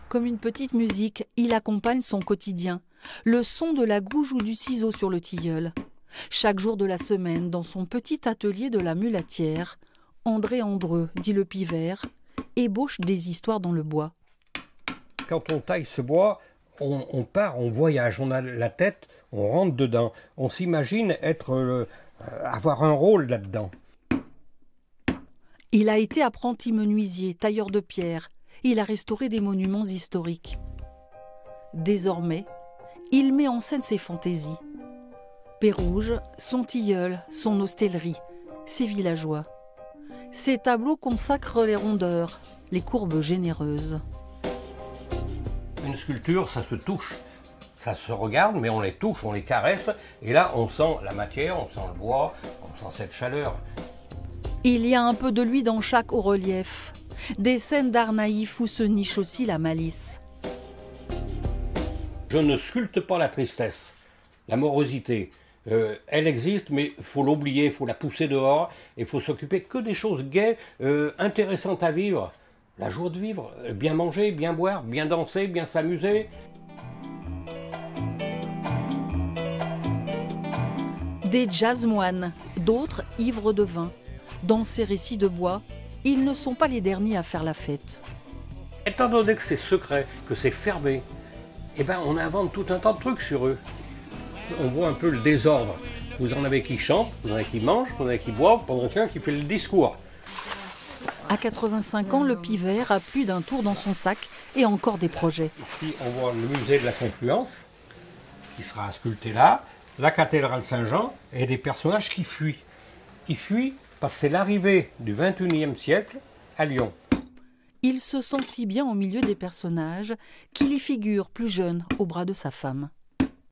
Comme une petite musique, il accompagne son quotidien. Le son de la gouge ou du ciseau sur le tilleul. Chaque jour de la semaine, dans son petit atelier de la Mulatière, André Andreu, dit le pivert, ébauche des histoires dans le bois. Quand on taille ce bois, on part, on voyage, on a la tête, on rentre dedans. On s'imagine avoir un rôle là-dedans. Il a été apprenti menuisier, tailleur de pierre. Il a restauré des monuments historiques. Désormais, il met en scène ses fantaisies. Pérouge, son tilleul, son hostellerie, ses villageois. Ses tableaux consacrent les rondeurs, les courbes généreuses. Une sculpture, ça se touche. Ça se regarde, mais on les touche, on les caresse. Et là, on sent la matière, on sent le bois, on sent cette chaleur. Il y a un peu de lui dans chaque haut-relief. Des scènes d'art naïf où se niche aussi la malice. Je ne sculpte pas la tristesse, la morosité. Elle existe, mais il faut l'oublier, il faut la pousser dehors. Il faut s'occuper que des choses gaies, intéressantes à vivre. La joie de vivre, bien manger, bien boire, bien danser, bien s'amuser. Des jazzmoines, d'autres ivres de vin. Dans ces récits de bois, ils ne sont pas les derniers à faire la fête. Étant donné que c'est secret, que c'est fermé, eh ben on invente tout un tas de trucs sur eux. On voit un peu le désordre. Vous en avez qui chantent, vous en avez qui mangent, vous en avez qui boivent, pendant qu'un qui fait le discours. À 85 ans, le pivert a plus d'un tour dans son sac et encore des projets. Ici, on voit le musée de la Confluence, qui sera sculpté là, la cathédrale Saint-Jean, et des personnages qui fuient. Ils fuient parce que c'est l'arrivée du XXIe siècle à Lyon. Il se sent si bien au milieu des personnages qu'il y figure plus jeune au bras de sa femme.